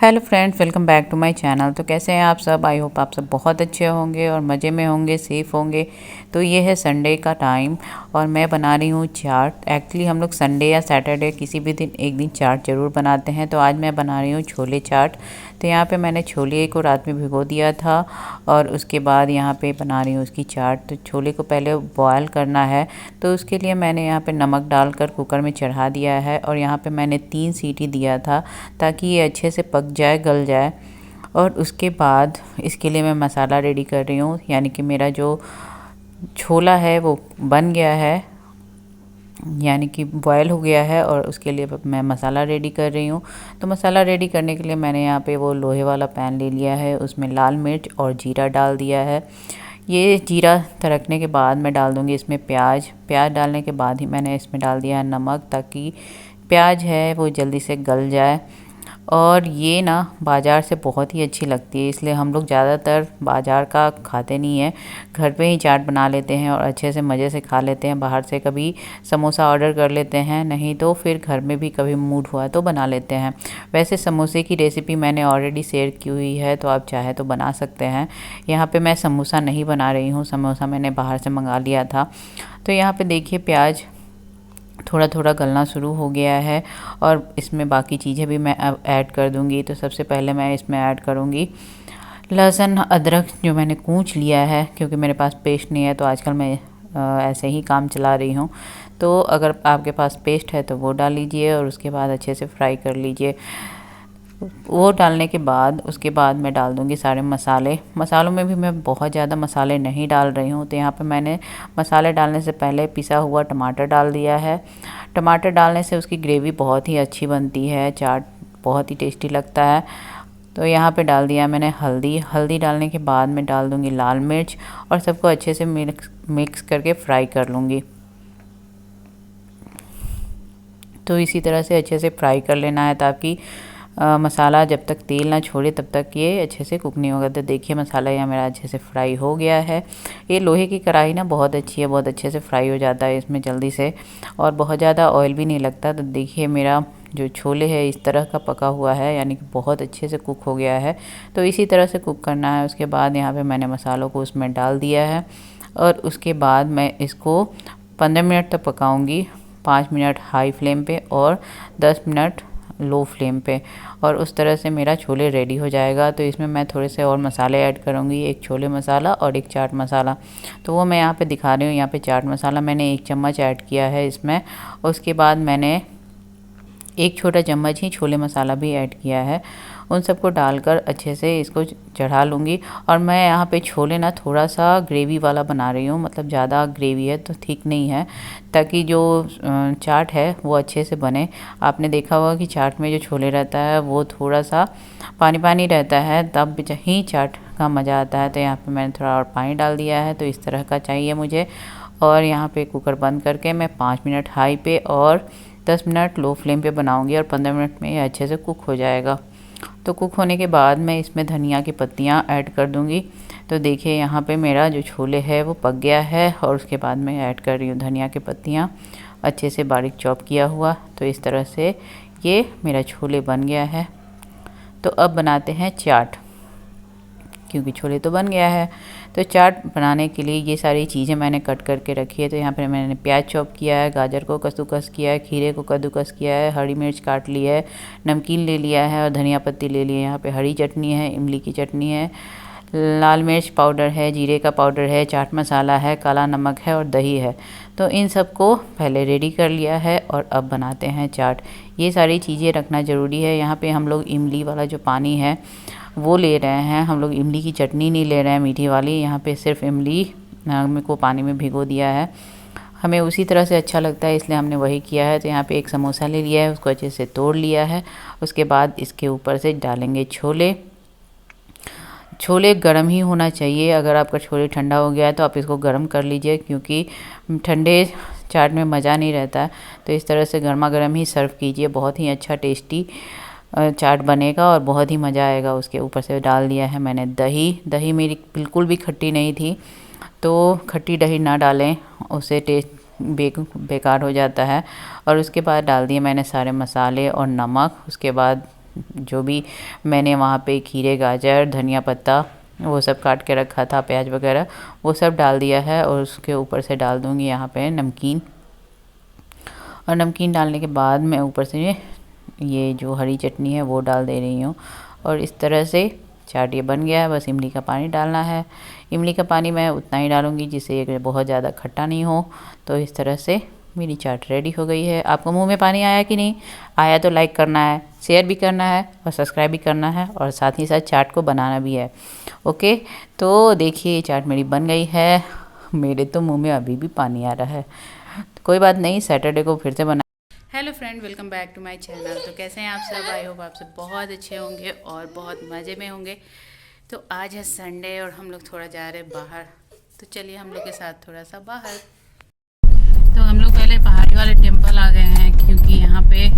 Hello friends, welcome back to my channel. तो कैसे हैं आप सब? आई होप आप सब बहुत अच्छे होंगे और मज़े में होंगे, सेफ़ होंगे। तो ये है संडे का टाइम और मैं बना रही हूँ चाट। एक्चुअली हम लोग संडे या सैटरडे किसी भी दिन एक दिन चाट ज़रूर बनाते हैं। तो आज मैं बना रही हूँ छोले चाट। तो यहाँ पे मैंने छोले को रात में भिगो दिया था और उसके बाद यहाँ पे बना रही हूँ उसकी चाट। तो छोले को पहले बॉयल करना है, तो उसके लिए मैंने यहाँ पे नमक डालकर कुकर में चढ़ा दिया है और यहाँ पे मैंने 3 सीटी दिया था ताकि ये अच्छे से पक जाए, गल जाए। और उसके बाद इसके लिए मैं मसाला रेडी कर रही हूँ, यानी कि मेरा जो छोला है वो बन गया है, यानी कि बॉयल हो गया है और उसके लिए मैं मसाला रेडी कर रही हूँ। तो मसाला रेडी करने के लिए मैंने यहाँ पे वो लोहे वाला पैन ले लिया है, उसमें लाल मिर्च और जीरा डाल दिया है। ये जीरा तड़कने के बाद मैं डाल दूँगी इसमें प्याज। प्याज डालने के बाद ही मैंने इसमें डाल दिया है नमक, ताकि प्याज है वो जल्दी से गल जाए। और ये ना बाज़ार से बहुत ही अच्छी लगती है, इसलिए हम लोग ज़्यादातर बाज़ार का खाते नहीं हैं, घर पे ही चाट बना लेते हैं और अच्छे से मज़े से खा लेते हैं। बाहर से कभी समोसा ऑर्डर कर लेते हैं, नहीं तो फिर घर में भी कभी मूड हुआ तो बना लेते हैं। वैसे समोसे की रेसिपी मैंने ऑलरेडी शेयर की हुई है, तो आप चाहे तो बना सकते हैं। यहाँ पे मैं समोसा नहीं बना रही हूँ, समोसा मैंने बाहर से मंगा लिया था। तो यहाँ पे देखिए प्याज थोड़ा थोड़ा गलना शुरू हो गया है और इसमें बाकी चीज़ें भी मैं अब ऐड कर दूंगी। तो सबसे पहले मैं इसमें ऐड करूंगी लहसुन अदरक, जो मैंने कूच लिया है, क्योंकि मेरे पास पेस्ट नहीं है तो आजकल मैं ऐसे ही काम चला रही हूँ। तो अगर आपके पास पेस्ट है तो वो डाल लीजिए और उसके बाद अच्छे से फ्राई कर लीजिए। वो डालने के बाद उसके बाद मैं डाल दूँगी सारे मसाले। मसालों में भी मैं बहुत ज़्यादा मसाले नहीं डाल रही हूँ। तो यहाँ पे मैंने मसाले डालने से पहले पिसा हुआ टमाटर डाल दिया है। टमाटर डालने से उसकी ग्रेवी बहुत ही अच्छी बनती है, चाट बहुत ही टेस्टी लगता है। तो यहाँ पे डाल दिया मैंने हल्दी। हल्दी डालने के बाद मैं डाल दूँगी लाल मिर्च और सबको अच्छे से मिक्स करके फ्राई कर लूँगी। तो इसी तरह से अच्छे से फ्राई कर लेना है, ताकि मसाला जब तक तेल ना छोड़े तब तक ये अच्छे से कुक नहीं होगा। तो देखिए मसाला यहाँ मेरा अच्छे से फ्राई हो गया है। ये लोहे की कढ़ाई ना बहुत अच्छी है, बहुत अच्छे से फ्राई हो जाता है इसमें जल्दी से, और बहुत ज़्यादा ऑयल भी नहीं लगता। तो देखिए मेरा जो छोले है इस तरह का पका हुआ है, यानी कि बहुत अच्छे से कुक हो गया है। तो इसी तरह से कुक करना है। उसके बाद यहाँ पर मैंने मसालों को उसमें डाल दिया है और उसके बाद मैं इसको 15 मिनट तक पकाऊँगी। 5 मिनट हाई फ्लेम पे और 10 मिनट लो फ्लेम पे, और उस तरह से मेरा छोले रेडी हो जाएगा। तो इसमें मैं थोड़े से और मसाले ऐड करूँगी, एक छोले मसाला और एक चाट मसाला। तो वो मैं यहाँ पे दिखा रही हूँ। यहाँ पे चाट मसाला मैंने 1 चम्मच ऐड किया है इसमें। उसके बाद मैंने 1 छोटा चम्मच ही छोले मसाला भी ऐड किया है। उन सबको डालकर अच्छे से इसको चढ़ा लूँगी। और मैं यहाँ पे छोले ना थोड़ा सा ग्रेवी वाला बना रही हूँ, मतलब ज़्यादा ग्रेवी है तो ठीक नहीं है, ताकि जो चाट है वो अच्छे से बने। आपने देखा होगा कि चाट में जो छोले रहता है वो थोड़ा सा पानी पानी रहता है, तब ही चाट का मज़ा आता है। तो यहाँ पे मैंने थोड़ा और पानी डाल दिया है, तो इस तरह का चाहिए मुझे। और यहाँ पे कुकर बंद करके मैं 5 मिनट हाई पे और 10 मिनट लो फ्लेम पे बनाऊंगी और 15 मिनट में ये अच्छे से कुक हो जाएगा। तो कुक होने के बाद मैं इसमें धनिया की पत्तियाँ ऐड कर दूंगी। तो देखिए यहाँ पे मेरा जो छोले है वो पक गया है और उसके बाद मैं ऐड कर रही हूँ धनिया की पत्तियाँ, अच्छे से बारीक चॉप किया हुआ। तो इस तरह से ये मेरा छोले बन गया है। तो अब बनाते हैं चाट, क्योंकि छोले तो बन गया है। तो चाट बनाने के लिए ये सारी चीज़ें मैंने कट करके रखी है। तो यहाँ पर मैंने प्याज चॉप किया है, गाजर को कद्दूकस किया है, खीरे को कद्दूकस किया है, हरी मिर्च काट ली है, नमकीन ले लिया है और धनिया पत्ती ले ली है। यहाँ पे हरी चटनी है, इमली की चटनी है, लाल मिर्च पाउडर है, जीरे का पाउडर है, चाट मसाला है, काला नमक है और दही है। तो इन सबको पहले रेडी कर लिया है और अब बनाते हैं चाट। ये सारी चीज़ें रखना ज़रूरी है। यहाँ पे हम लोग इमली वाला जो पानी है वो ले रहे हैं, हम लोग इमली की चटनी नहीं ले रहे हैं मीठी वाली। यहाँ पे सिर्फ इमली को पानी में भिगो दिया है, हमें उसी तरह से अच्छा लगता है इसलिए हमने वही किया है। तो यहाँ पे एक समोसा ले लिया है, उसको अच्छे से तोड़ लिया है। उसके बाद इसके ऊपर से डालेंगे छोले। छोले गर्म ही होना चाहिए। अगर आपका छोले ठंडा हो गया है तो आप इसको गर्म कर लीजिए, क्योंकि ठंडे चाट में मज़ा नहीं रहता। तो इस तरह से गर्मा गर्म ही सर्व कीजिए, बहुत ही अच्छा टेस्टी चाट बनेगा और बहुत ही मज़ा आएगा। उसके ऊपर से डाल दिया है मैंने दही। दही मेरी बिल्कुल भी खट्टी नहीं थी, तो खट्टी दही ना डालें, उससे टेस्ट बेकार हो जाता है। और उसके बाद डाल दिए मैंने सारे मसाले और नमक। उसके बाद जो भी मैंने वहाँ पे खीरे, गाजर, धनिया पत्ता वो सब काट के रखा था, प्याज वगैरह वो सब डाल दिया है। और उसके ऊपर से डाल दूँगी यहाँ पे नमकीन। और नमकीन डालने के बाद मैं ऊपर से ये जो हरी चटनी है वो डाल दे रही हूँ। और इस तरह से चाट ये बन गया है। बस इमली का पानी डालना है। इमली का पानी मैं उतना ही डालूँगी जिससे बहुत ज़्यादा खट्टा नहीं हो। तो इस तरह से मेरी चाट रेडी हो गई है। आपको मुंह में पानी आया कि नहीं आया तो लाइक करना है, शेयर भी करना है और सब्सक्राइब भी करना है, और साथ ही साथ चाट को बनाना भी है। ओके, तो देखिए चाट मेरी बन गई है। मेरे तो मुंह में अभी भी पानी आ रहा है। कोई बात नहीं, सैटरडे को फिर से बना। Hello friend, welcome back to my channel. तो कैसे हैं आप सब? आई होप आप सब बहुत अच्छे होंगे और बहुत मज़े में होंगे। तो आज है संडे और हम लोग थोड़ा जा रहे हैं बाहर। तो चलिए हम लोग के साथ थोड़ा सा बाहर। तो हम लोग पहले पहाड़ी वाले टेम्पल आ गए हैं, क्योंकि यहाँ पे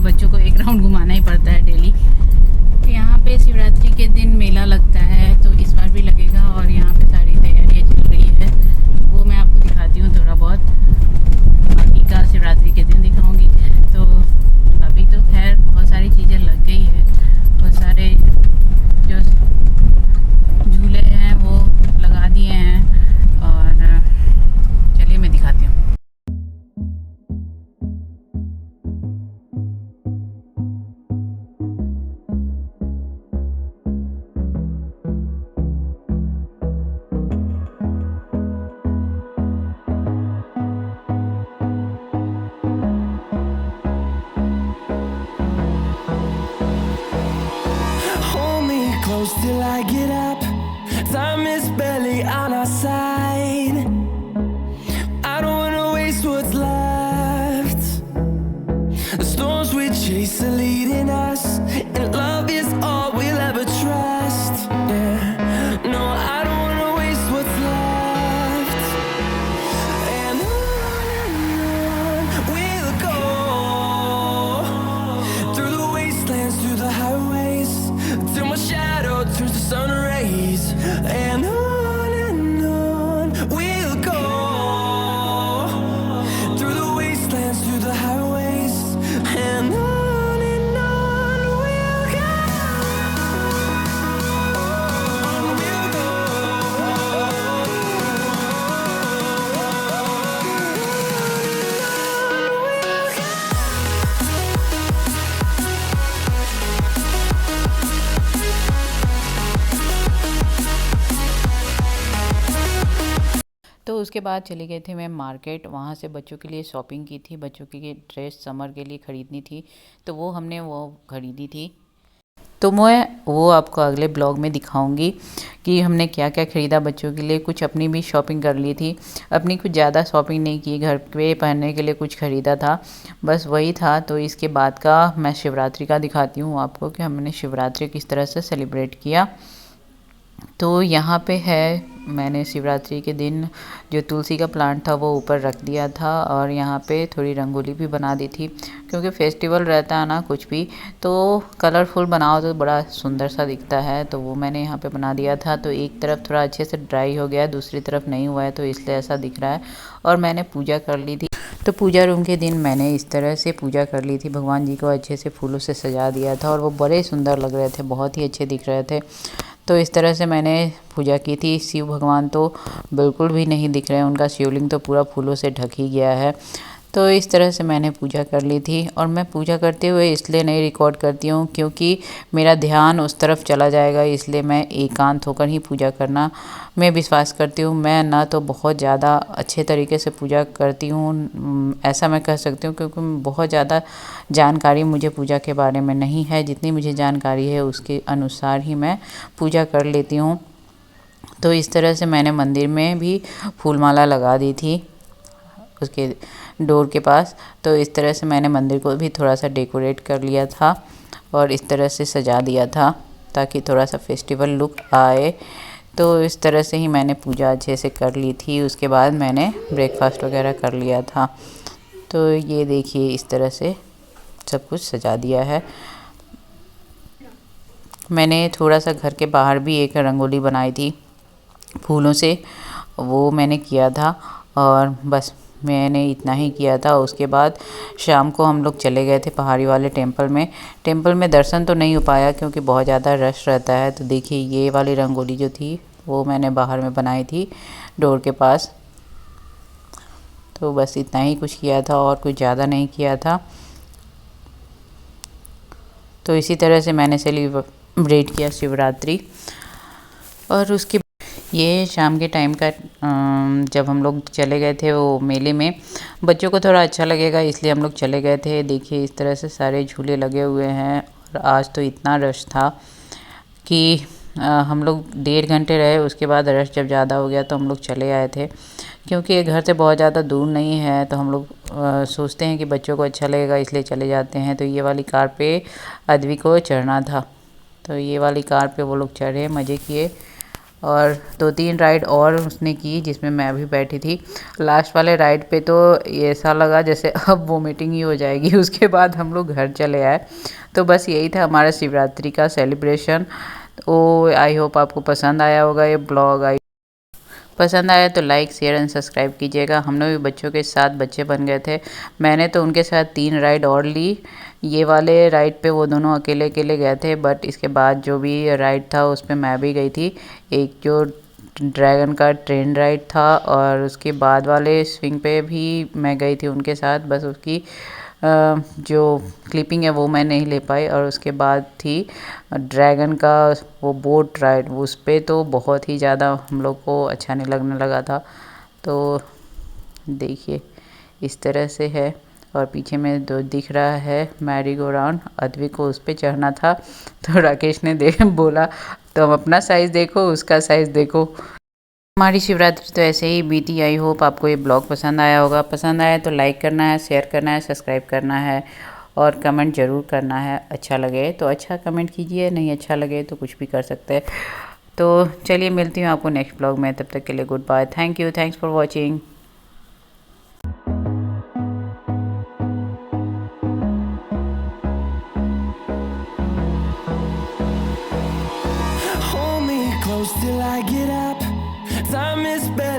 बच्चों को एक राउंड घुमाना ही पड़ता है डेली। तो यहाँ पे शिवरात्रि के दिन मेला लगता है, तो इस बार भी लगेगा। और यहाँ पे सारी तैयारियाँ चल रही है, वो मैं आपको दिखाती हूँ थोड़ा बहुत। बाकी का शिवरात्रि के दिन दिखाऊंगी। तो अभी तो खैर बहुत सारी चीज़ें लग गई है, बहुत सारे जो झूले हैं वो लगा दिए हैं। और चलिए मैं दिखाती हूँ। Till I get up, time is barely on our side. I don't wanna waste what's left. The storms we chase are leading us, and love is all we'll ever trust. Yeah, no, I don't wanna waste what's left. And on we'll go, through the wastelands, through the highways, till my shadow turns to sun rays. And on we'll go, through the wastelands, through the highways. And on we'll go, we'll go. तो उसके बाद चले गए थे मैं market. वहाँ से बच्चों के लिए शॉपिंग की थी, बच्चों की ड्रेस समर के लिए ख़रीदनी थी, तो वो हमने वो ख़रीदी थी। तो मैं वो आपको अगले ब्लॉग में दिखाऊंगी कि हमने क्या क्या ख़रीदा बच्चों के लिए। कुछ अपनी भी शॉपिंग कर ली थी, अपनी कुछ ज़्यादा शॉपिंग नहीं की, घर पे पहनने के लिए कुछ ख़रीदा था, बस वही था। तो इसके बाद का मैं शिवरात्रि का दिखाती हूँ आपको कि हमने शिवरात्रि किस तरह से सेलिब्रेट किया। तो यहाँ पे है, मैंने शिवरात्रि के दिन जो तुलसी का प्लांट था वो ऊपर रख दिया था, और यहाँ पे थोड़ी रंगोली भी बना दी थी, क्योंकि फेस्टिवल रहता है ना कुछ भी तो कलरफुल बनाओ तो बड़ा सुंदर सा दिखता है। तो वो मैंने यहाँ पे बना दिया था। तो एक तरफ थोड़ा अच्छे से ड्राई हो गया, दूसरी तरफ नहीं हुआ है, तो इसलिए ऐसा दिख रहा है। और मैंने पूजा कर ली थी। तो पूजा रूम के दिन मैंने इस तरह से पूजा कर ली थी, भगवान जी को अच्छे से फूलों से सजा दिया था, और वो बड़े सुंदर लग रहे थे, बहुत ही अच्छे दिख रहे थे। तो इस तरह से मैंने पूजा की थी। शिव भगवान तो बिल्कुल भी नहीं दिख रहे हैं, उनका शिवलिंग तो पूरा फूलों से ढक ही गया है। तो इस तरह से मैंने पूजा कर ली थी। और मैं पूजा करते हुए इसलिए नहीं रिकॉर्ड करती हूँ क्योंकि मेरा ध्यान उस तरफ चला जाएगा, इसलिए मैं एकांत होकर ही पूजा करना मैं विश्वास करती हूँ। मैं ना तो बहुत ज़्यादा अच्छे तरीके से पूजा करती हूँ, ऐसा मैं कह सकती हूँ, क्योंकि बहुत ज़्यादा जानकारी मुझे पूजा के बारे में नहीं है। जितनी मुझे जानकारी है उसके अनुसार ही मैं पूजा कर लेती हूँ। तो इस तरह से मैंने मंदिर में भी फूलमाला लगा दी थी उसके डोर के पास। तो इस तरह से मैंने मंदिर को भी थोड़ा सा डेकोरेट कर लिया था और इस तरह से सजा दिया था ताकि थोड़ा सा फेस्टिवल लुक आए। तो इस तरह से ही मैंने पूजा अच्छे से कर ली थी। उसके बाद मैंने ब्रेकफास्ट वगैरह कर लिया था। तो ये देखिए इस तरह से सब कुछ सजा दिया है। मैंने थोड़ा सा घर के बाहर भी एक रंगोली बनाई थी फूलों से, वो मैंने किया था। और बस मैंने इतना ही किया था। उसके बाद शाम को हम लोग चले गए थे पहाड़ी वाले टेंपल में। टेंपल में दर्शन तो नहीं हो पाया क्योंकि बहुत ज़्यादा रश रहता है। तो देखिए ये वाली रंगोली जो थी वो मैंने बाहर में बनाई थी डोर के पास। तो बस इतना ही कुछ किया था और कुछ ज़्यादा नहीं किया था। तो इसी तरह से मैंने सेलिब्रेट किया शिवरात्रि। और उसके ये शाम के टाइम का जब हम लोग चले गए थे वो मेले में, बच्चों को थोड़ा अच्छा लगेगा इसलिए हम लोग चले गए थे। देखिए इस तरह से सारे झूले लगे हुए हैं। और आज तो इतना रश था कि हम लोग 1.5 घंटे रहे। उसके बाद रश जब ज़्यादा हो गया तो हम लोग चले आए थे। क्योंकि ये घर से बहुत ज़्यादा दूर नहीं है तो हम लोग सोचते हैं कि बच्चों को अच्छा लगेगा इसलिए चले जाते हैं। तो ये वाली कार पे अद्वी को चढ़ना था, तो ये वाली कार पे वो लोग चढ़े, मज़े किए। और 2-3 राइड और उसने की जिसमें मैं भी बैठी थी। लास्ट वाले राइड पे तो ऐसा लगा जैसे अब वोमिटिंग ही हो जाएगी। उसके बाद हम लोग घर चले आए। तो बस यही था हमारा शिवरात्रि का सेलिब्रेशन। तो आई होप आपको पसंद आया होगा ये ब्लॉग। पसंद आया तो लाइक शेयर एंड सब्सक्राइब कीजिएगा। हम लोग भी बच्चों के साथ बच्चे बन गए थे। मैंने तो उनके साथ 3 राइड और ली। ये वाले राइड पे वो दोनों अकेले अकेले गए थे, बट इसके बाद जो भी राइड था उस पर मैं भी गई थी। एक जो ड्रैगन का ट्रेन राइड था और उसके बाद वाले स्विंग पे भी मैं गई थी उनके साथ। बस उसकी जो क्लिपिंग है वो मैं नहीं ले पाई। और उसके बाद थी ड्रैगन का वो बोट राइड, उस पे तो बहुत ही ज़्यादा हम लोग को अच्छा नहीं लगने लगा था। तो देखिए इस तरह से है। और पीछे में दो दिख रहा है मैरी गो राउंड। अद्वी को उस पर चढ़ना था तो राकेश ने बोला तुम अपना साइज़ देखो उसका साइज़ देखो। हमारी शिवरात्रि तो ऐसे ही बीती। आई होप आपको ये ब्लॉग पसंद आया होगा। पसंद आया तो लाइक करना है, शेयर करना है, सब्सक्राइब करना है और कमेंट ज़रूर करना है। अच्छा लगे तो अच्छा कमेंट कीजिए, नहीं अच्छा लगे तो कुछ भी कर सकते हैं। तो चलिए मिलती हूँ आपको नेक्स्ट ब्लॉग में। तब तक के लिए good bye. Thank you, thanks for watching. Hold me close till I get up. Time is barely